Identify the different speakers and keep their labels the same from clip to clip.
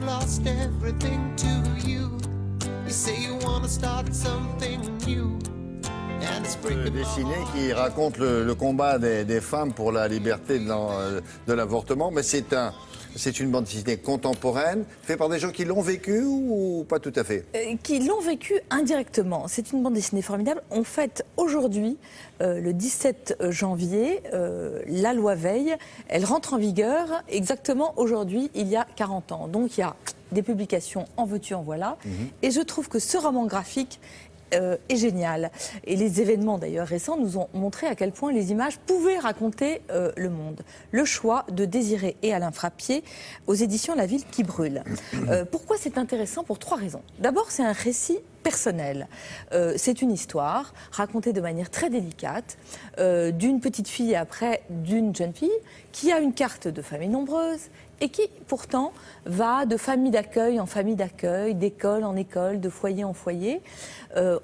Speaker 1: I've lost everything to you. You say you want to start something new.
Speaker 2: Dessinée qui raconte le combat des femmes pour la liberté de l'avortement, mais c'est une bande dessinée contemporaine, faite par des gens qui l'ont vécu ou pas tout à fait?
Speaker 3: Qui l'ont vécu indirectement. C'est une bande dessinée formidable. En fait, aujourd'hui, le 17 janvier, la loi Veil, elle rentre en vigueur exactement aujourd'hui, il y a 40 ans. Donc il y a des publications en veux-tu, en voilà. Et je trouve que ce roman graphique est génial. Et les événements d'ailleurs récents nous ont montré à quel point les images pouvaient raconter le monde. Le choix de Désiré et Alain Frappier aux éditions La Ville qui brûle. Pourquoi c'est intéressant? Pour 3 raisons. D'abord, c'est un récit personnel. C'est une histoire racontée de manière très délicate d'une petite fille et après d'une jeune fille qui a une carte de famille nombreuse et qui pourtant va de famille d'accueil en famille d'accueil, d'école en école, de foyer en foyer.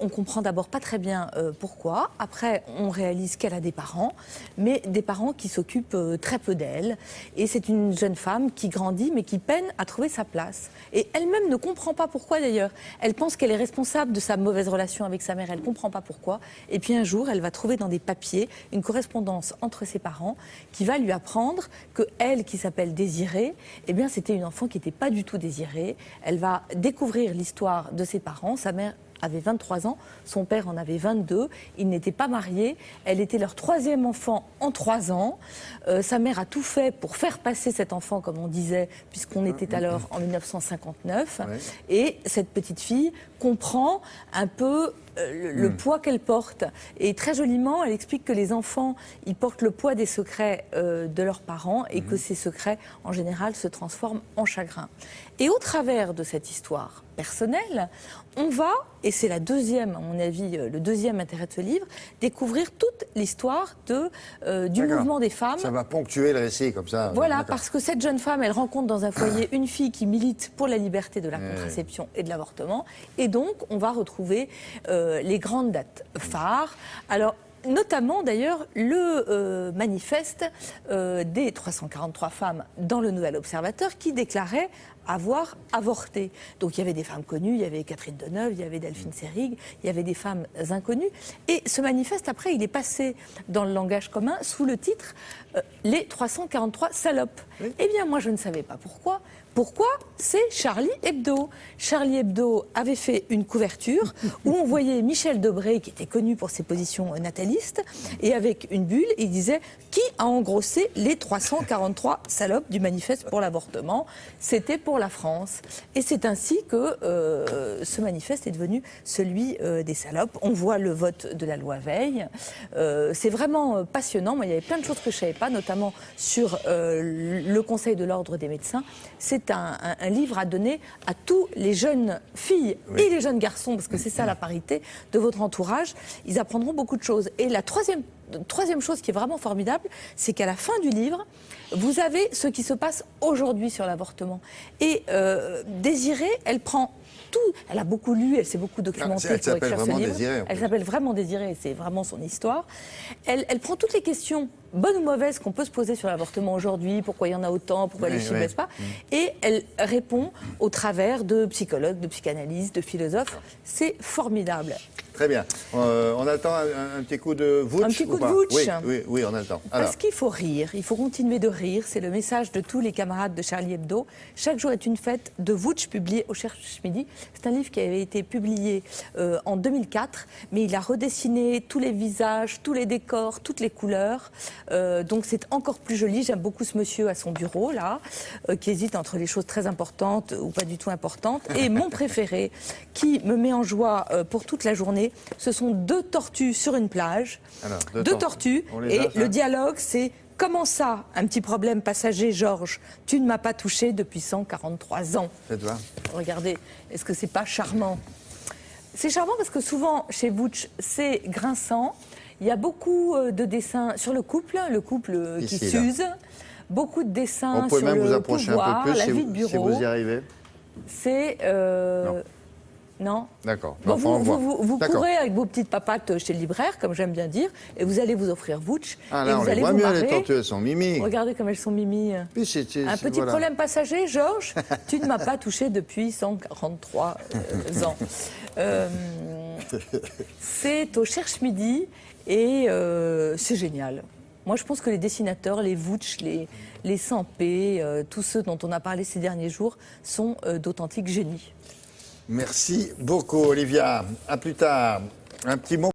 Speaker 3: On comprend d'abord pas très bien pourquoi. Après, on réalise qu'elle a des parents, mais des parents qui s'occupent très peu d'elle. Et c'est une jeune femme qui grandit, mais qui peine à trouver sa place. Et elle-même ne comprend pas pourquoi d'ailleurs. Elle pense qu'elle est responsable de sa mauvaise relation avec sa mère. Elle ne comprend pas pourquoi. Et puis un jour, elle va trouver dans des papiers une correspondance entre ses parents qui va lui apprendre que elle, qui s'appelle Désirée, eh bien, c'était une enfant qui n'était pas du tout désirée. Elle va découvrir l'histoire de ses parents. Sa mère avait 23 ans, son père en avait 22, ils n'étaient pas mariés, elle était leur 3e enfant en 3 ans. Sa mère a tout fait pour faire passer cet enfant, comme on disait, puisqu'on était alors en 1959. Ouais. Et cette petite fille comprend un peu le poids qu'elle porte. Et très joliment, elle explique que les enfants, ils portent le poids des secrets de leurs parents et que ces secrets, en général, se transforment en chagrin. Et au travers de cette histoire personnelle, on va, et c'est la deuxième, à mon avis, le deuxième intérêt de ce livre, découvrir toute l'histoire du mouvement des femmes.
Speaker 2: Ça va ponctuer le récit, comme ça.
Speaker 3: Voilà, parce que cette jeune femme, elle rencontre dans un foyer une fille qui milite pour la liberté de la contraception et de l'avortement. Et donc, on va retrouver les grandes dates phares. Alors, notamment d'ailleurs le manifeste des 343 femmes dans le Nouvel Observateur qui déclarait avoir avorté. Donc il y avait des femmes connues, il y avait Catherine Deneuve, il y avait Delphine Seyrig, il y avait des femmes inconnues. Et ce manifeste, après, il est passé dans le langage commun sous le titre « Les 343 salopes ». Oui. Eh bien, moi, je ne savais pas pourquoi. Pourquoi? C'est Charlie Hebdo. Charlie Hebdo avait fait une couverture où on voyait Michel Debré, qui était connu pour ses positions natalistes, et avec une bulle, il disait « Qui a engrossé les 343 salopes du manifeste pour l'avortement ?» C'était pour la France. Et c'est ainsi que ce manifeste est devenu celui des salopes. On voit le vote de la loi Veil. C'est vraiment passionnant. Moi, il y avait plein de choses que je ne savais pas, notamment sur le Conseil de l'ordre des médecins. C'est un livre à donner à tous les jeunes filles et les jeunes garçons, parce que c'est ça la parité de votre entourage. Ils apprendront beaucoup de choses. Et la troisième chose qui est vraiment formidable, c'est qu'à la fin du livre, vous avez ce qui se passe aujourd'hui sur l'avortement. Et Désirée, elle prend tout. Elle a beaucoup lu, elle s'est beaucoup documentée pour écrire ce livre. Désirée, elle s'appelle vraiment Désirée, c'est vraiment son histoire. Elle prend toutes les questions, bonnes ou mauvaises, qu'on peut se poser sur l'avortement aujourd'hui, pourquoi il y en a autant, pourquoi les chiffres ne baissent pas, et elle répond au travers de psychologues, de psychanalystes, de philosophes. C'est formidable.
Speaker 2: Très bien. On a le temps un petit coup de vouch.
Speaker 3: Un petit coup de vouch.
Speaker 2: Oui, on a le temps. Alors.
Speaker 3: Parce qu'il faut rire, il faut continuer de rire. C'est le message de tous les camarades de Charlie Hebdo. Chaque jour est une fête de vouch publié au Cherche Midi. C'est un livre qui avait été publié en 2004, mais il a redessiné tous les visages, tous les décors, toutes les couleurs. Donc c'est encore plus joli. J'aime beaucoup ce monsieur à son bureau, là, qui hésite entre les choses très importantes ou pas du tout importantes. Et mon préféré, qui me met en joie pour toute la journée, ce sont 2 tortues sur une plage. Alors, 2 tortues. Et le dialogue, c'est « Comment ça, un petit problème passager, Georges? Tu ne m'as pas touché depuis 143 ans. »
Speaker 2: Faites voir.
Speaker 3: Regardez, est-ce que c'est pas charmant? C'est charmant parce que souvent, chez Vouch, c'est grinçant. Il y a beaucoup de dessins sur le couple ici, qui s'use. Beaucoup de dessins sur
Speaker 2: même
Speaker 3: le
Speaker 2: vous approcher
Speaker 3: pouvoir,
Speaker 2: un peu plus
Speaker 3: la vie de bureau.
Speaker 2: Si vous y arrivez.
Speaker 3: C'est... Non.
Speaker 2: D'accord.
Speaker 3: Bon,
Speaker 2: Enfin, on voit.
Speaker 3: vous
Speaker 2: D'accord.
Speaker 3: courez avec vos petites papates chez le libraire, comme j'aime bien dire, et vous allez vous offrir Vouch.
Speaker 2: Ah
Speaker 3: et
Speaker 2: là,
Speaker 3: vous
Speaker 2: on les
Speaker 3: allez
Speaker 2: voit
Speaker 3: vous
Speaker 2: mieux,
Speaker 3: marrer.
Speaker 2: les tortues, elles sont mimi.
Speaker 3: Regardez comme elles sont mimi.
Speaker 2: Puis
Speaker 3: Un petit
Speaker 2: voilà.
Speaker 3: problème passager, Georges, tu ne m'as pas touché depuis 143 ans. C'est au Cherche Midi et c'est génial. Moi, je pense que les dessinateurs, les Vouch, les Sampé, tous ceux dont on a parlé ces derniers jours, sont d'authentiques génies.
Speaker 2: Merci beaucoup, Olivia. À plus tard. Un petit mot.